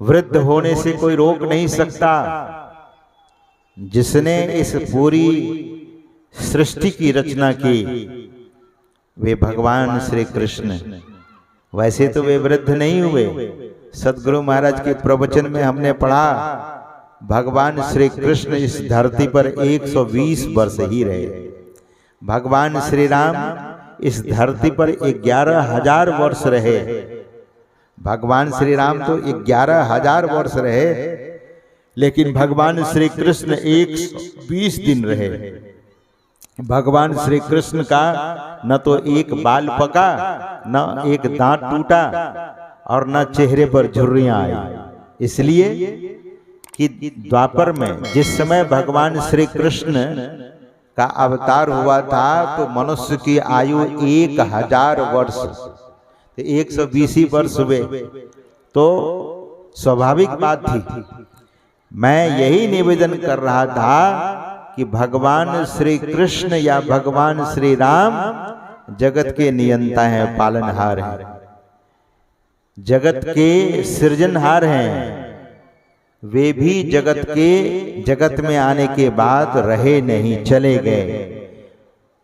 वृद्ध होने से कोई रोक नहीं सकता। जिसने इस पूरी सृष्टि की रचना की वे भगवान श्री कृष्ण। वैसे तो वे वृद्ध नहीं हुए। सद्गुरु महाराज के प्रवचन में हमने पढ़ा भगवान श्री कृष्ण इस धरती पर 120 वर्ष ही रहे। भगवान श्री राम इस धरती पर 11,000 वर्ष रहे। भगवान श्री राम तो 11,000 वर्ष रहे, लेकिन भगवान श्री कृष्ण 120 दिन रहे। भगवान श्री कृष्ण का न तो एक बाल पका, न एक दांत टूटा और न चेहरे पर झुर्रियां आई। इसलिए कि द्वापर में जिस समय भगवान श्री कृष्ण का अवतार हुआ था तो मनुष्य की आयु 1,000 वर्ष, तो 120 वर्ष हुए, तो स्वाभाविक बात थी। मैं यही निवेदन कर रहा था कि भगवान श्री कृष्ण या भगवान श्री राम जगत के नियंता हैं, पालनहार हैं, जगत के सृजनहार हैं। वे भी जगत में आने के बाद रहे नहीं, चले गए।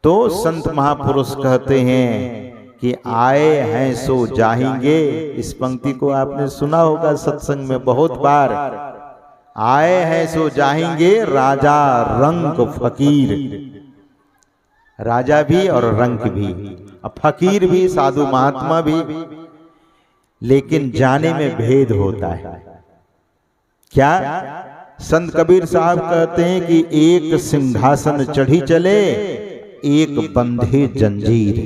तो संत महापुरुष कहते हैं कि आए हैं सो जाएंगे। इस पंक्ति को आपने सुना होगा सत्संग में बहुत बार। आए हैं सो जाएंगे, राजा रंक फकीर। राजा भी और रंक भी, फकीर भी, साधु महात्मा भी, लेकिन जाने में भेद होता है। क्या? संत कबीर साहब कहते हैं कि एक सिंहासन चढ़ी चले, एक बंधे जंजीर।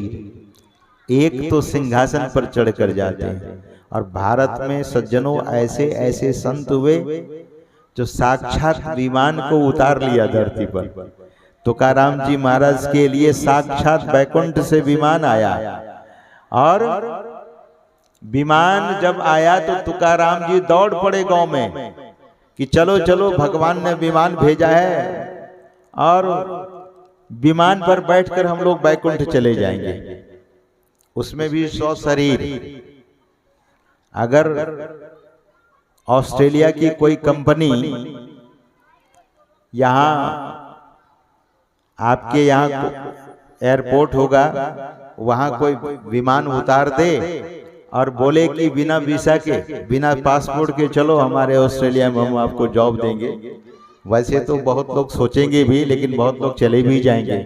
एक तो सिंहासन पर चढ़कर जाते हैं, और भारत में सज्जनों ऐसे ऐसे संत हुए जो साक्षात विमान को उतार लिया धरती पर। तुकाराम जी महाराज के लिए साक्षात बैकुंठ से विमान आया, और विमान जब आया तो तुकाराम जी दौड़ पड़े गांव में कि चलो चलो भगवान ने विमान भेजा है और विमान पर बैठकर हम लोग बैकुंठ चले जाएंगे। उसमें भी 100 शरीर। अगर ऑस्ट्रेलिया की कोई कंपनी यहाँ, आपके यहाँ एयरपोर्ट होगा, वहां कोई विमान उतार दे और बोले कि बिना वीसा के, बिना पासपोर्ट के चलो हमारे ऑस्ट्रेलिया में, हम आपको जॉब देंगे। वैसे तो बहुत लोग सोचेंगे भी, लेकिन बहुत लोग चले भी जाएंगे।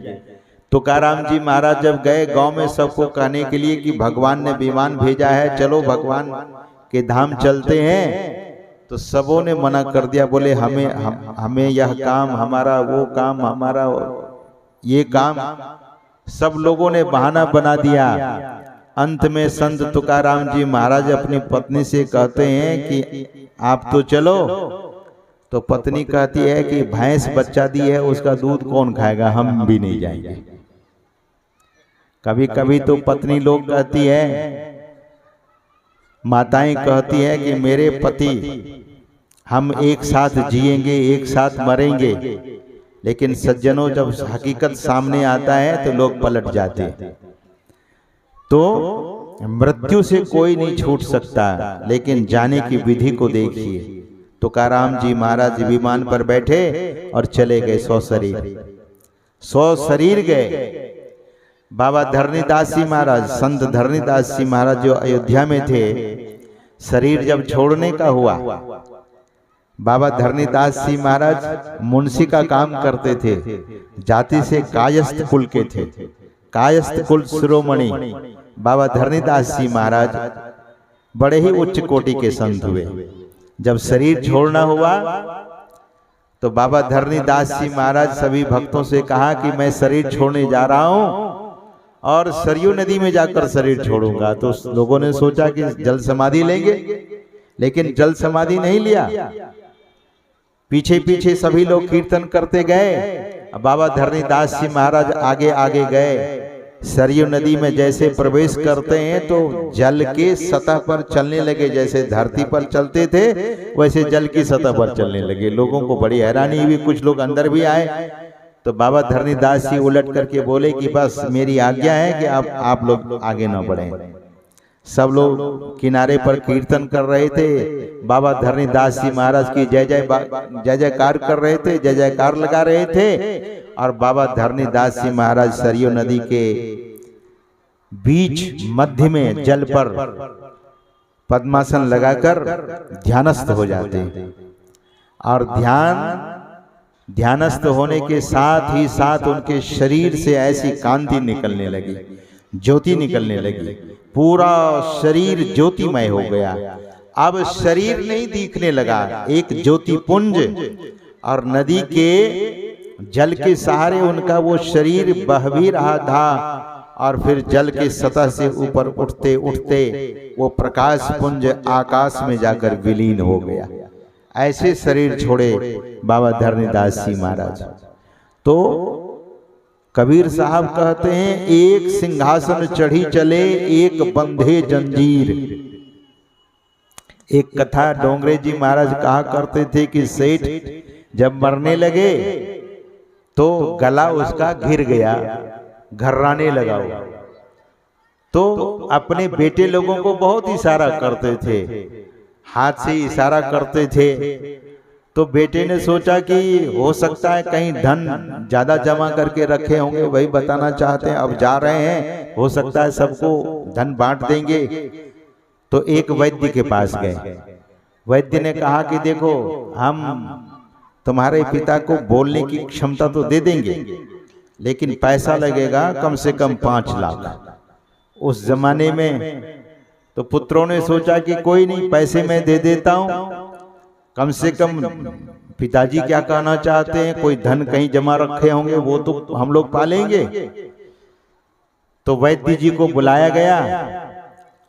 तुकाराम जी महाराज जब गए गांव में सबको कहने के लिए कि भगवान ने विमान भेजा है, चलो भगवान के धाम चलते हैं, तो सबों ने मना कर दिया। बोले हमें यह काम, हमारा वो काम, हमारा ये काम, सब लोगों ने बहाना बना दिया। अंत में संत तुकाराम जी महाराज अपनी पत्नी से कहते हैं कि आप तो चलो। तो पत्नी कहती है कि भैंस बच्चा दी है, उसका दूध कौन खाएगा, हम भी नहीं जाएंगे। कभी कभी तो पत्नी लोग कहती है, माताएं कहती है कि मेरे पति, हम एक साथ जिएंगे, एक साथ मरेंगे। लेकिन सज्जनों, जब हकीकत सामने आता है तो लोग पलट जाते हैं। तो मृत्यु से कोई नहीं छूट सकता, लेकिन जाने की विधि को देखिए। तुकाराम जी महाराज विमान पर बैठे और चले गए। 100 शरीर, 100 शरीर गए। बाबा धरणीदास जी महाराज, संत धरणीदास जी महाराज जो अयोध्या में थे, शरीर जब छोड़ने का हुआ, बाबा धरणीदास जी महाराज मुंशी का काम करते थे। जाति से कायस्थ कुल के थे, कायस्थ कुल शिरोमणि बाबा धरणीदास जी महाराज बड़े ही उच्च कोटि के संत हुए। जब शरीर छोड़ना हुआ तो बाबा धरणीदास जी महाराज सभी भक्तों से कहा कि मैं शरीर छोड़ने जा रहा हूं और सरयू नदी में जाकर शरीर छोड़ूंगा। तो लोगों ने सोचा कि जल समाधि लेंगे, लेकिन जल समाधि नहीं लिया। पीछे पीछे सभी लोग कीर्तन करते गए। बाबा धरणीदास जी महाराज आगे आगे गए। सरयू नदी में जैसे प्रवेश करते हैं तो जल के सतह पर चलने लगे। जैसे धरती पर चलते थे वैसे जल की सतह पर चलने लगे। लोगों को बड़ी हैरानी हुई, कुछ लोग अंदर भी आए। तो बाबा धरणीदास जी उलट करके बोले कि बस मेरी आज्ञा है कि आप लोग आगे न बढ़ें। सब लोग किनारे पर कीर्तन कर रहे थे, बाबा धरणीदास जी महाराज की जय जयकार कर रहे थे, जय जयकार लगा रहे थे। और बाबा धरणीदास जी महाराज सरयू नदी के बीच मध्य में जल पर पद्मासन लगाकर ध्यानस्थ हो जाते। और ध्यानस्थ होने के साथ ही साथ उनके शरीर से ऐसी कांति निकलने लगी, ज्योति निकलने लगी, पूरा शरीर ज्योतिमय हो गया। अब शरीर नहीं दिखने लगा, एक ज्योति पुंज, और नदी के जल के सहारे उनका वो शरीर बह भी रहा था। और फिर जल के सतह से ऊपर उठते उठते वो प्रकाश पुंज आकाश में जाकर विलीन हो गया। ऐसे शरीर छोड़े बाबा धरणीदास जी महाराज। तो कबीर साहब कहते हैं, एक सिंहासन चढ़ी चले एक बंधे जंजीर। एक कथा डोंगरे जी महाराज कहा करते थे कि सेठ जब मरने लगे तो गला उसका घिर गया, घर्राने लगा। तो अपने बेटे लोगों को बहुत इशारा करते थे, हाथ से इशारा करते थे। तो बेटे ने सोचा कि हो सकता है कहीं धन ज्यादा जमा करके रखे होंगे, वही बताना चाहते हैं, अब जा रहे हैं, हो सकता है सबको धन बांट देंगे। तो एक वैद्य के पास गए। वैद्य ने कहा कि देखो, हम तुम्हारे पिता को बोलने की क्षमता तो दे देंगे, लेकिन पैसा लगेगा कम से कम 5 लाख। उस जमाने में तो पुत्रों ने सोचा कि कोई नहीं, पैसे मैं दे देता हूं, कम से कम पिताजी क्या कहना चाहते हैं, कोई धन कहीं जमा रखे होंगे, वो तो हम लोग पालेंगे। तो वैद्य जी को बुलाया गया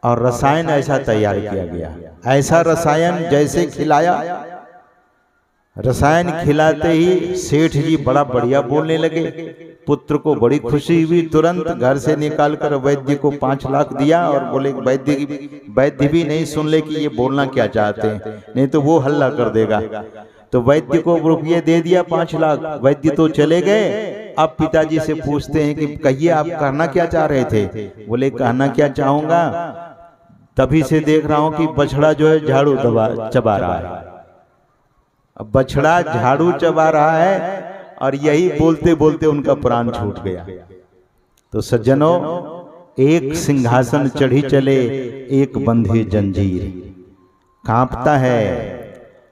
और रसायन ऐसा तैयार किया गया, ऐसा रसायन जैसे खिलाया, रसायन खिलाते ही सेठ जी बड़ा बढ़िया बोलने लगे। पुत्र को बड़ी खुशी हुई, तुरंत घर से निकालकर वैद्य को 5 लाख दिया और बोले वैद्य भी नहीं सुन ले कि ये बोलना क्या चाहते हैं, नहीं तो वो हल्ला कर देगा। तो वैद्य को रुपये दे दिया 5 लाख। वैद्य तो चले गए। अब पिताजी से पूछते हैं कि कहिए आप कहना क्या चाह रहे थे? बोले कहना क्या चाहूंगा, तभी से देख रहा हूं कि बछड़ा जो है झाड़ू चबा रहा है। अब बछड़ा झाड़ू चबा रहा है और यही बोलते बोलते उनका प्राण छूट गया। तो सज्जनों, एक सिंहासन चढ़ी चले एक बंधे जंजीर। कांपता है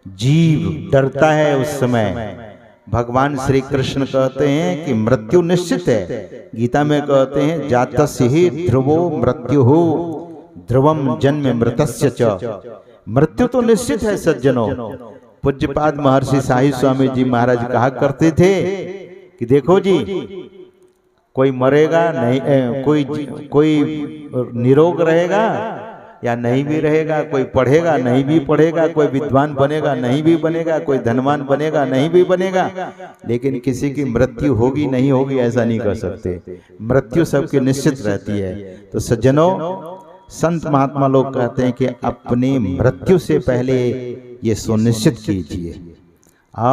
जीव, डरता है उस समय। भगवान श्री कृष्ण कहते हैं कि मृत्यु निश्चित है। गीता में कहते हैं जातस्य हि ध्रुवो मृत्युः ध्रुवम जन्म मृतस्य च। मृत्यु तो निश्चित है सज्जनों। पूज्यपाद महर्षि साई स्वामी जी महाराज कहा करते थे कि देखो जी, कोई मरेगा नहीं, कोई निरोग रहेगा या नहीं भी रहेगा, कोई पढ़ेगा नहीं भी पढ़ेगा, कोई विद्वान बनेगा नहीं भी बनेगा, कोई धनवान बनेगा नहीं भी बनेगा, लेकिन किसी की मृत्यु होगी नहीं होगी ऐसा नहीं कर सकते। मृत्यु सबकी निश्चित रहती है। तो सज्जनों, संत महात्मा लोग कहते हैं कि अपनी मृत्यु से पहले ये सुनिश्चित कीजिए